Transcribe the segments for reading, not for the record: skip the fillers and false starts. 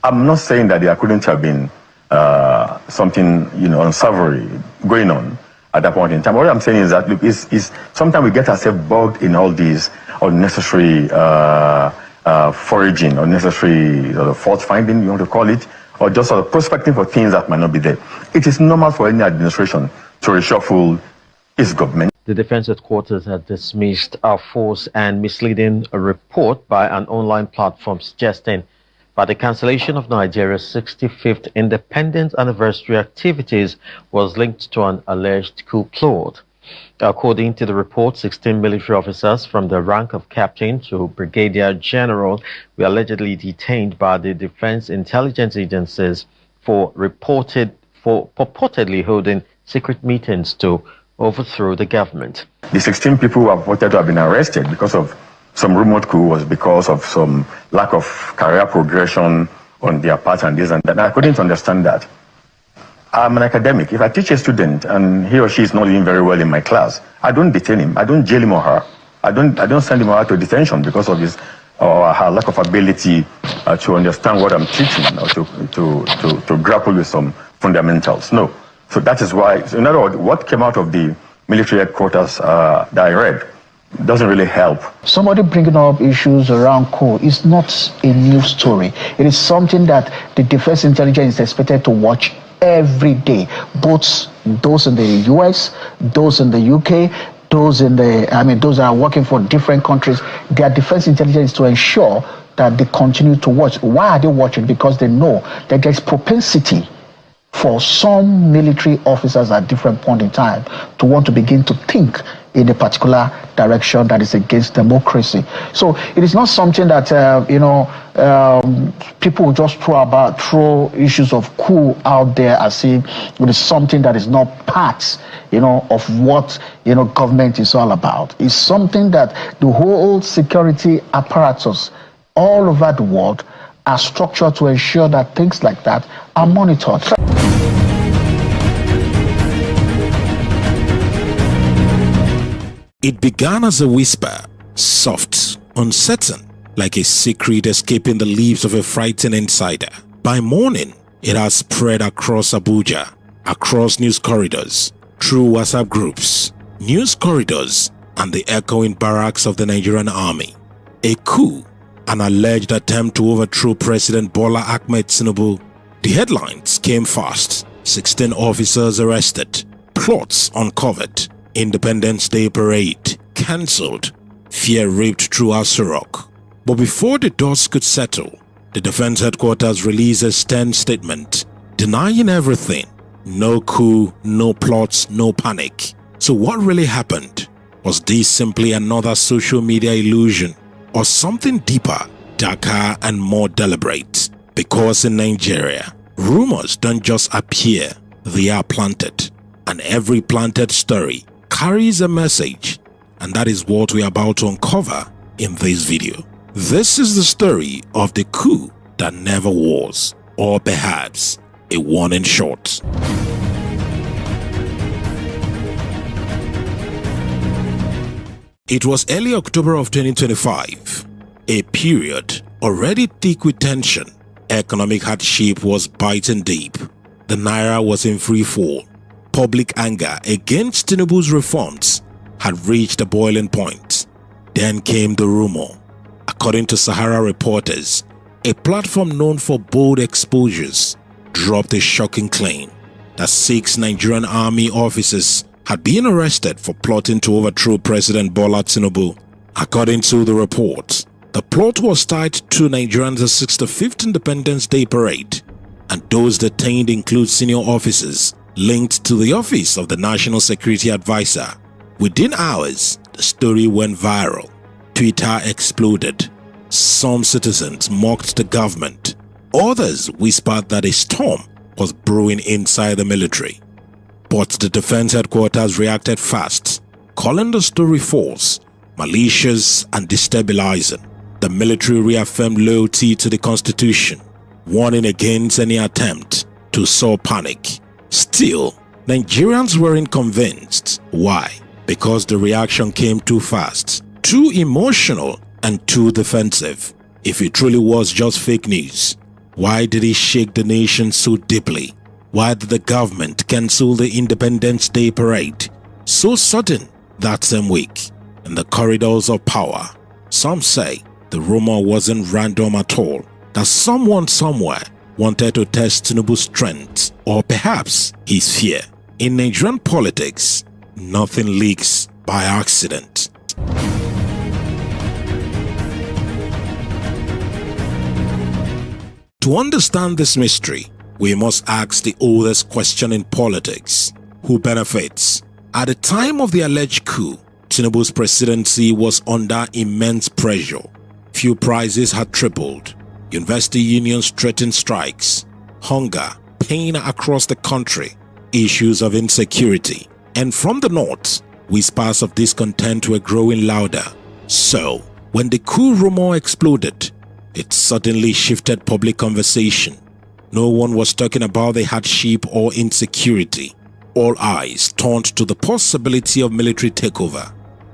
I'm not saying that there couldn't have been something, unsavory going on at that point in time. What I'm saying is that, look, is sometimes we get ourselves bogged in all these unnecessary foraging, unnecessary fault finding, you want to call it, or just sort of prospecting for things that might not be there. It is normal for any administration to reshuffle its government. The Defense Headquarters had dismissed a false and misleading report by an online platform suggesting that the cancellation of Nigeria's 65th independence anniversary activities was linked to an alleged coup plot. According to the report, 16 military officers from the rank of captain to brigadier general were allegedly detained by the defense intelligence agencies for purportedly holding secret meetings to overthrow the government. The 16 people who are reported to have been arrested because of some rumored coup was because of some lack of career progression on their part and this and that. And I couldn't understand that. I'm an academic. If I teach a student and he or she is not doing very well in my class, I don't detain him. I don't jail him or her. I don't send him out to detention because of his or her lack of ability to understand what I'm teaching or to grapple with some fundamentals. No. So that is why, so in other words, what came out of the military headquarters that I read doesn't really help. Somebody bringing up issues around coup is not a new story. It is something that the defense intelligence is expected to watch every day, both those in the US, those in the UK, those that are working for different countries. Their defense intelligence is to ensure that they continue to watch. Why are they watching? Because they know that there's propensity for some military officers at different point in time to want to begin to think in a particular direction that is against democracy. So it is not something that people just throw issues of coup out there as if it is something that is not part of what government is all about. It's something that the whole security apparatus all over the world are structured to ensure that things like that are monitored. It began as a whisper, soft, uncertain, like a secret escaping the lips of a frightened insider. By morning, it has spread across Abuja, across news corridors, through WhatsApp groups, news corridors, and the echoing barracks of the Nigerian army. A coup, an alleged attempt to overthrow President Bola Ahmed Tinubu. The headlines came fast. 16 officers arrested, plots uncovered, Independence Day parade cancelled, fear ripped through Aso Rock. But before the dust could settle, the Defense Headquarters released a stern statement denying everything. No coup, no plots, no panic. So what really happened? Was this simply another social media illusion, or something deeper, darker, and more deliberate? Because in Nigeria, rumors don't just appear, they are planted. And every planted story carries a message, and that is what we are about to uncover in this video. This is the story of the coup that never was, or perhaps a warning shot. It was early October of 2025, a period already thick with tension. Economic hardship was biting deep. The naira was in free fall. Public anger against Tinubu's reforms had reached a boiling point. Then came the rumor. According to Sahara reporters, a platform known for bold exposures dropped a shocking claim that 6 Nigerian army officers had been arrested for plotting to overthrow President Bola Tinubu. According to the report, the plot was tied to Nigerians' 65th Independence Day parade, and those detained include senior officers linked to the office of the National Security Advisor. Within hours, the story went viral. Twitter exploded. Some citizens mocked the government. Others whispered that a storm was brewing inside the military. But the Defense Headquarters reacted fast, calling the story false, malicious, and destabilizing. The military reaffirmed loyalty to the Constitution, warning against any attempt to sow panic. Still, Nigerians weren't convinced. Why? Because the reaction came too fast, too emotional, and too defensive. If it truly was just fake news, Why did it shake the nation so deeply? Why did the government cancel the Independence Day parade so sudden that same week in the corridors of power? Some say the rumor wasn't random at all, that someone somewhere wanted to test Tinubu's strength or perhaps his fear. In Nigerian politics, nothing leaks by accident. To understand this mystery, we must ask the oldest question in politics: who benefits? At the time of the alleged coup, Tinubu's presidency was under immense pressure. Fuel prices had tripled. University unions threatened strikes. Hunger, pain across the country, issues of insecurity. And from the north, whispers of discontent were growing louder. So, when the coup rumor exploded, it suddenly shifted public conversation. No one was talking about the hardship or insecurity. All eyes turned to the possibility of military takeover.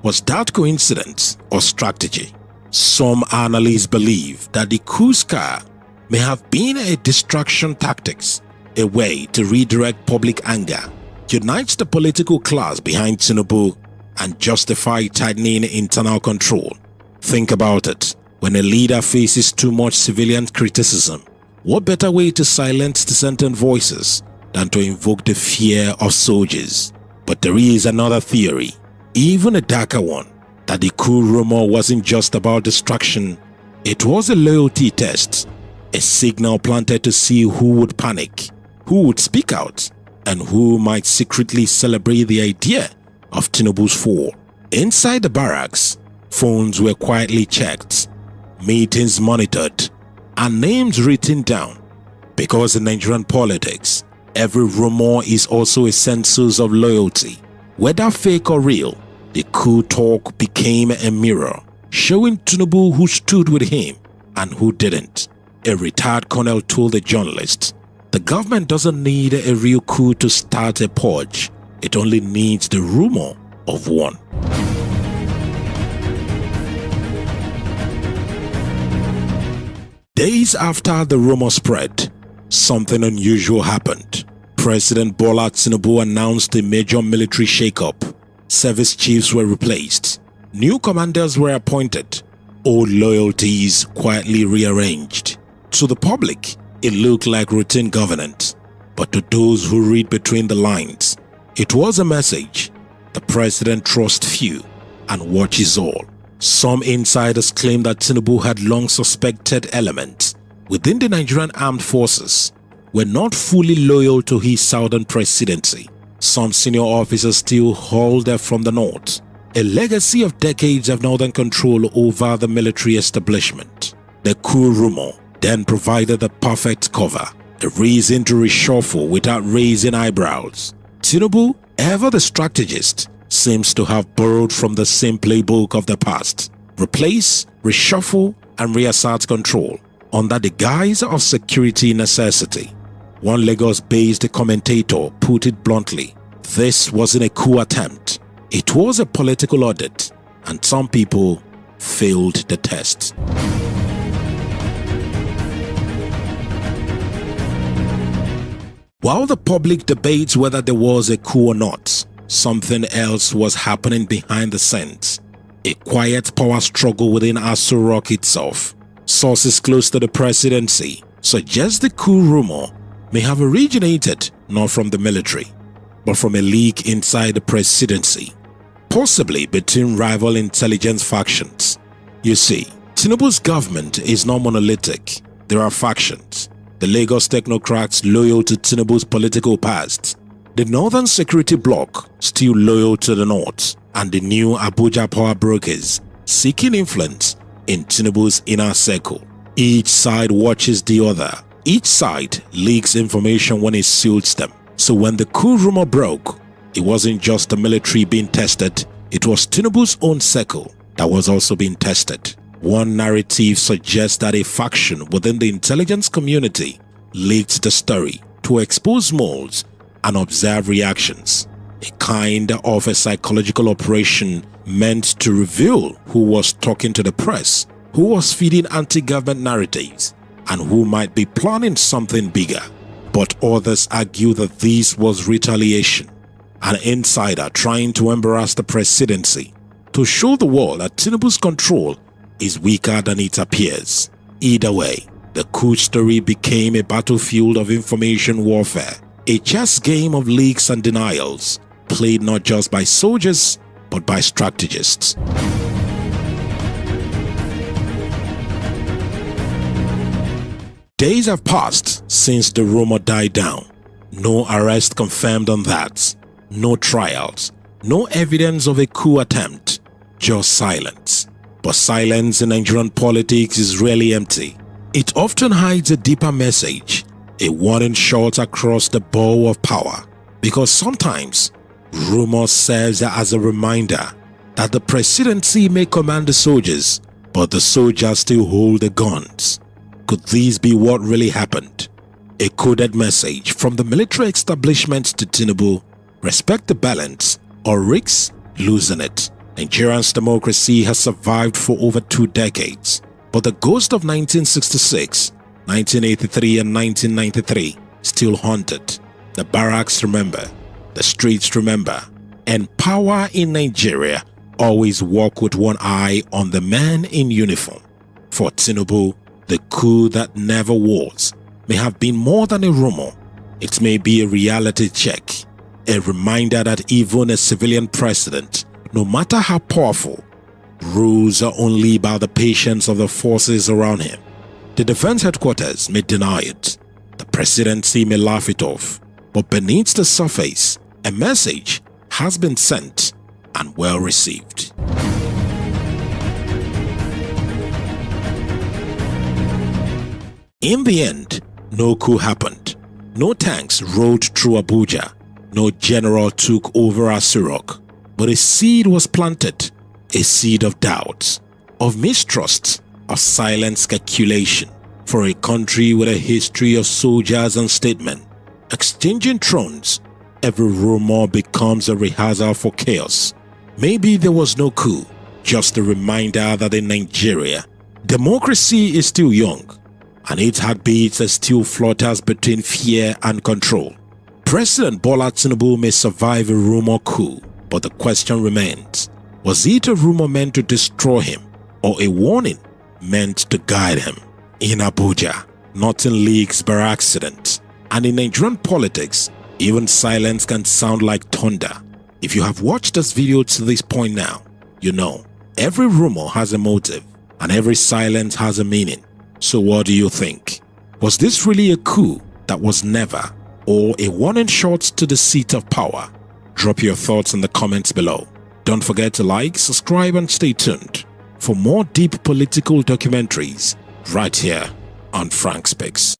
Was that coincidence or strategy? Some analysts believe that the coup scare may have been a distraction tactics, a way to redirect public anger, unite the political class behind Tinubu, and justify tightening internal control. Think about it. When a leader faces too much civilian criticism, what better way to silence dissenting voices than to invoke the fear of soldiers? But there is another theory, even a darker one, that the coup rumor wasn't just about distraction. It was a loyalty test, a signal planted to see who would panic, who would speak out, and who might secretly celebrate the idea of Tinubu's fall. Inside the barracks, phones were quietly checked, meetings monitored, and names written down. Because in Nigerian politics, every rumor is also a census of loyalty. Whether fake or real, the coup talk became a mirror, showing Tinubu who stood with him and who didn't. A retired colonel told a journalist, "The government doesn't need a real coup to start a purge. It only needs the rumor of one." Days after the rumor spread, something unusual happened. President Bola Tinubu announced a major military shakeup. Service chiefs were replaced. New commanders were appointed. Old loyalties quietly rearranged. To the public, it looked like routine governance. But to those who read between the lines, it was a message. The president trusts few and watches all. Some insiders claim that Tinubu had long suspected elements within the Nigerian armed forces were not fully loyal to his southern presidency. Some senior officers still hauled from the north, a legacy of decades of northern control over the military establishment. The coup rumor then provided the perfect cover, a reason to reshuffle without raising eyebrows. Tinubu, ever the strategist, seems to have borrowed from the same playbook of the past: replace, reshuffle, and reassert control under the guise of security necessity. One Lagos-based commentator put it bluntly: this wasn't a coup attempt, it was a political audit, and some people failed the test. While the public debates whether there was a coup or not, something else was happening behind the scenes. A quiet power struggle within Aso Rock itself. Sources close to the presidency suggest the coup rumor may have originated not from the military, but from a leak inside the presidency, possibly between rival intelligence factions. You see, Tinubu's government is not monolithic. There are factions. The Lagos technocrats loyal to Tinubu's political past, the Northern Security Bloc still loyal to the North, and the new Abuja power brokers seeking influence in Tinubu's inner circle. Each side watches the other. Each side leaks information when it suits them. So when the coup rumor broke, it wasn't just the military being tested, it was Tinubu's own circle that was also being tested. One narrative suggests that a faction within the intelligence community leaked the story to expose moles and observe reactions, a kind of a psychological operation meant to reveal who was talking to the press, who was feeding anti-government narratives, and who might be planning something bigger. But others argue that this was retaliation, an insider trying to embarrass the presidency to show the world that Tinubu's control is weaker than it appears. Either way, the coup story became a battlefield of information warfare, a chess game of leaks and denials, played not just by soldiers but by strategists. Days have passed since the rumor died down. No arrest confirmed on that. No trials. No evidence of a coup attempt. Just silence. But silence in Nigerian politics is rarely empty. It often hides a deeper message, a warning shot across the bow of power. Because sometimes, rumor serves as a reminder that the presidency may command the soldiers, but the soldiers still hold the guns. Could this be what really happened? A coded message from the military establishment to Tinubu: respect the balance or risk losing it. Nigeria's democracy has survived for over 2 decades, but the ghost of 1966, 1983 and 1993 still haunted. The barracks remember, the streets remember, and power in Nigeria always walk with one eye on the man in uniform. For Tinubu, the coup that never was may have been more than a rumor. It may be a reality check, a reminder that even a civilian president, no matter how powerful, rules only by the patience of the forces around him. The defense headquarters may deny it, the presidency may laugh it off, but beneath the surface, a message has been sent and well received. In the end, no coup happened. No tanks rode through Abuja. No general took over Asirok. But a seed was planted, a seed of doubt, of mistrust, of silent speculation. For a country with a history of soldiers and statesmen exchanging thrones, every rumor becomes a rehearsal for chaos. Maybe there was no coup, just a reminder that in Nigeria, democracy is still young, and its heartbeats are still flutters between fear and control. President Bola Tinubu may survive a rumor coup, but the question remains, was it a rumor meant to destroy him, or a warning meant to guide him? In Abuja, nothing leaks by accident, and in Nigerian politics, even silence can sound like thunder. If you have watched this video to this point now, you know every rumor has a motive, and every silence has a meaning. So what do you think? Was this really a coup that was never, or a warning shot to the seat of power? Drop your thoughts in the comments below. Don't forget to like, subscribe and stay tuned for more deep political documentaries right here on Frank Speaks.